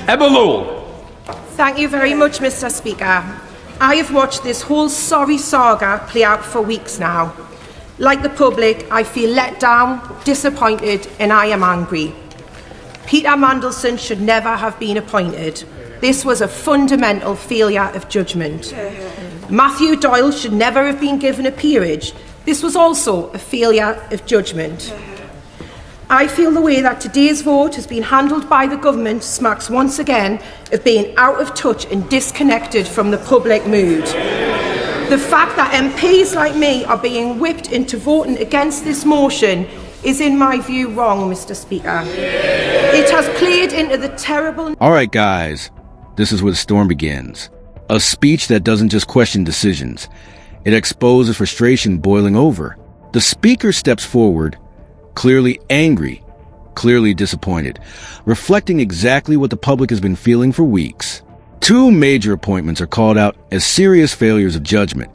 Emma Lowell. Thank you very much, Mr. Speaker. I have watched this whole sorry saga play out for weeks now. Like the public, I feel let down, disappointed, and I am angry. Peter Mandelson should never have been appointed. This was a fundamental failure of judgment. Matthew Doyle should never have been given a peerage. This was also a failure of judgment. I feel the way that today's vote has been handled by the government smacks once again of being out of touch and disconnected from the public mood. The fact that MPs like me are being whipped into voting against this motion is, in my view, wrong, Mr. Speaker. It has played into the terrible... All right, guys, this is where the storm begins. A speech that doesn't just question decisions. It exposes frustration boiling over. The speaker steps forward, clearly angry, clearly disappointed, reflecting exactly what the public has been feeling for weeks. Two major appointments are called out as serious failures of judgment.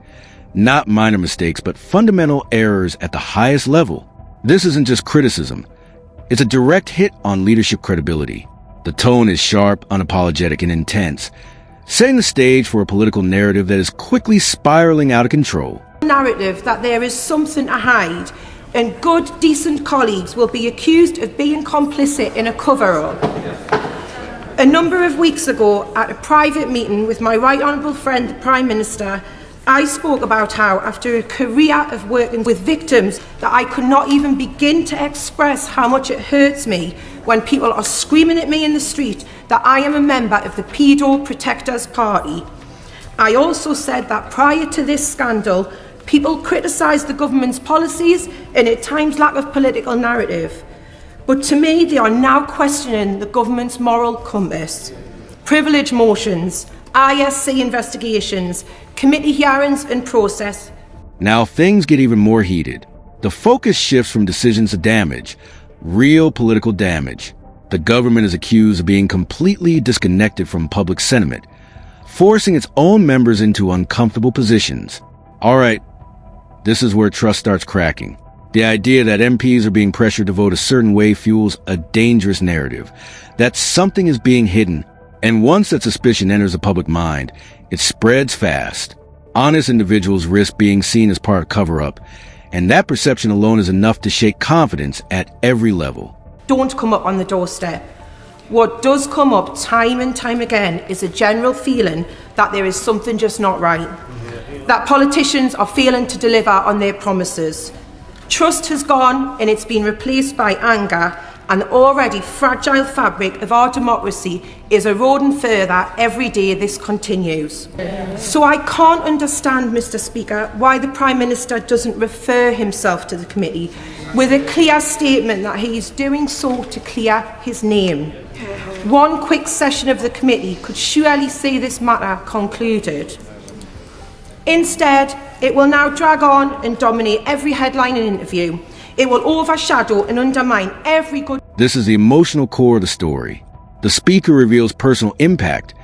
Not minor mistakes, but fundamental errors at the highest level. This isn't just criticism. It's a direct hit on leadership credibility. The tone is sharp, unapologetic, and intense, setting the stage for a political narrative that is quickly spiraling out of control. Narrative that there is something to hide, and good, decent colleagues will be accused of being complicit in a cover-up. A number of weeks ago, at a private meeting with my Right Honourable friend, the Prime Minister, I spoke about how, after a career of working with victims, that I could not even begin to express how much it hurts me when people are screaming at me in the street that I am a member of the Pedo Protectors Party. I also said that prior to this scandal, people criticised the government's policies and at times lack of political narrative. But to me, they are now questioning the government's moral compass. Privilege motions, ISC investigations, committee hearings and process. Now things get even more heated. The focus shifts from decisions to damage, real political damage. The government is accused of being completely disconnected from public sentiment, forcing its own members into uncomfortable positions. All right, this is where trust starts cracking. The idea that MPs are being pressured to vote a certain way fuels a dangerous narrative, that something is being hidden, and once that suspicion enters the public mind, it spreads fast. Honest individuals risk being seen as part of cover-up, and that perception alone is enough to shake confidence at every level. Don't come up on the doorstep. What does come up time and time again is a general feeling that there is something just not right, that politicians are failing to deliver on their promises. Trust has gone and it's been replaced by anger, and the already fragile fabric of our democracy is eroding further every day this continues. So I can't understand, Mr. Speaker, why the Prime Minister doesn't refer himself to the committee with a clear statement that he is doing so to clear his name. One quick session of the committee could surely see this matter concluded. Instead, it will now drag on and dominate every headline and interview. It will overshadow and undermine every good... This is the emotional core of the story. The speaker reveals personal impact.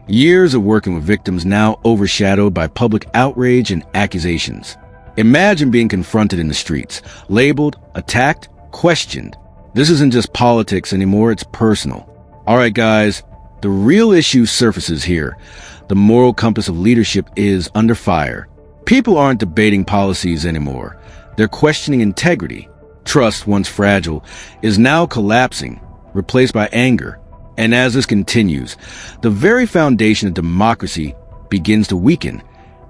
Years of working with victims now overshadowed by public outrage and accusations. Imagine being confronted in the streets, labeled, attacked, questioned. This isn't just politics anymore, it's personal. All right, guys, the real issue surfaces here. The moral compass of leadership is under fire. People aren't debating policies anymore. They're questioning integrity. Trust, once fragile, is now collapsing, replaced by anger. And as this continues, the very foundation of democracy begins to weaken,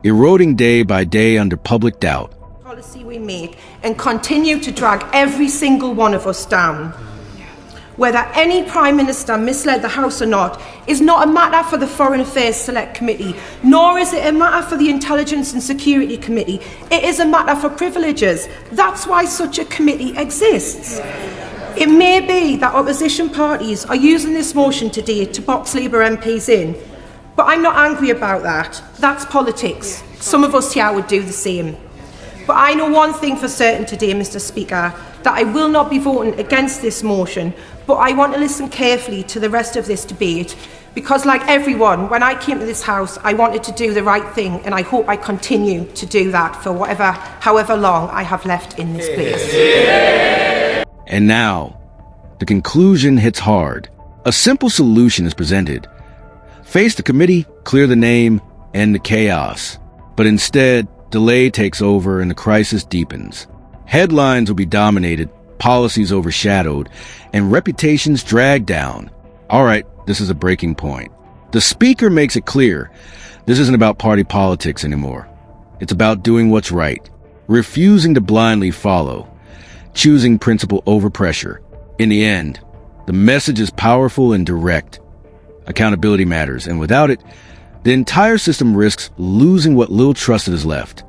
eroding day by day under public doubt. Policy we make and continue to drag every single one of us down. Whether any Prime Minister misled the House or not is not a matter for the Foreign Affairs Select Committee, nor is it a matter for the Intelligence and Security Committee. It is a matter for privileges. That's why such a committee exists. It may be that opposition parties are using this motion today to box Labour MPs in, but I'm not angry about that. That's politics. Some of us here would do the same. But I know one thing for certain today, Mr. Speaker, that I will not be voting against this motion, but I want to listen carefully to the rest of this debate, because like everyone, when I came to this House, I wanted to do the right thing, and I hope I continue to do that for however long I have left in this place. And now, the conclusion hits hard. A simple solution is presented. Face the committee, clear the name, end the chaos. But instead, delay takes over and the crisis deepens. Headlines will be dominated, policies overshadowed, and reputations dragged down. All right, this is a breaking point. The speaker makes it clear this isn't about party politics anymore. It's about doing what's right, refusing to blindly follow, choosing principle over pressure. In the end, the message is powerful and direct. Accountability matters, and without it, the entire system risks losing what little trust it has left.